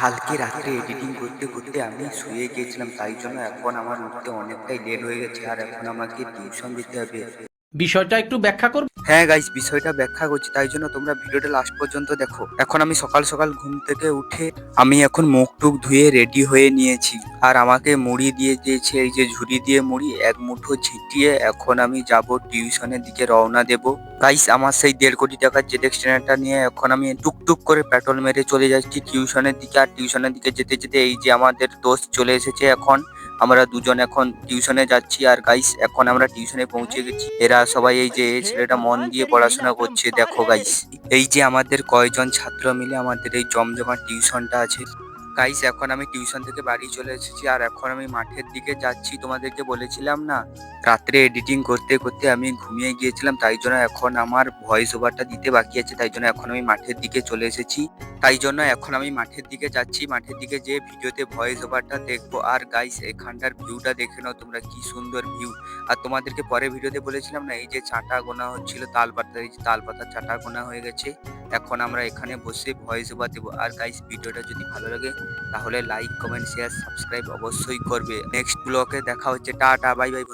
কালকে রাত্রে এডিটিং করতে করতে আমি শুয়ে গিয়েছিলাম, তাই জন্য এখন আমার উঠতে অনেকটাই লেট হয়ে গেছে আর এখন আমাকে টিউশন দিতে হবে। বিষয়টা একটু ব্যাখ্যা করবে? হ্যাঁ গাইস, বিষয়টা ব্যাখ্যা করছি, তাই জন্য তোমরা ভিডিওটা লাস্ট পর্যন্ত দেখো। এখন আমি সকাল সকাল ঘুম থেকে উঠে আমি এখন মুখ টুক ধুয়ে রেডি হয়ে নিয়েছি আর আমাকে মুড়ি দিয়ে দিয়েছে, এই যে ঝুড়ি দিয়ে মুড়ি এক মুঠো ছিটিয়ে এখন আমি যাব টিউশনের দিকে রওনা দেব। গাইস, আমার সেই 1.5 কোটি টাকার জেড এক্সটেন্ডারটা নিয়ে এখন আমি টুকটুক করে পেট্রোল মেরে চলে যাচ্ছি টিউশনের দিকে। আর টিউশনের দিকে যেতে যেতে এই যে আমাদের দোস্ত চলে এসেছে, এখন আমরা দুজন এখন টিউশনে যাচ্ছি। আর গাইস, এখন আমরা টিউশনে পৌঁছে গেছি। এরা সবাই, এই যে এই ছেলেটা মন দিয়ে পড়াশোনা করছে, দেখো গাইস। এই যে আমাদের কয়জন ছাত্র মিলে আমাদের এই জমজমা টিউশনটা আছে। গাইস, এখন আমি টিউশন থেকে বাড়ি চলে এসেছি আর এখন আমি মাঠের দিকে যাচ্ছি। তোমাদেরকে বলেছিলাম না, রাত্রে এডিটিং করতে করতে আমি ঘুমিয়ে গিয়েছিলাম, তাই জন্য এখন আমার ভয়েস ওভারটা দিতে বাকি আছে, তাই জন্য এখন আমি মাঠের দিকে চলে এসেছি। তাই জন্য এখন আমি মাঠের দিকে যাচ্ছি, মাঠের দিকে যেয়ে ভিডিওতে ভয়েস ওভারটা দেখবো। আর গাইস, এখানটার ভিউটা দেখে নাও তোমরা, কি সুন্দর ভিউ। আর তোমাদেরকে পরে ভিডিওতে বলেছিলাম না, এই যে চাটা গোনা হচ্ছিল তাল পাতা, এই যে তাল পাতার চাটা গোনা হয়ে গেছে। এখন আমরা এখানে বসে ভয়েস ওভার দেবো। আর গাইস, ভিডিওটা যদি ভালো লাগে তাহলে লাইক কমেন্ট শেয়ার সাবস্ক্রাইব অবশ্যই করবে। নেক্সট ব্লগে দেখা হচ্ছে, টাটা বাই বাই।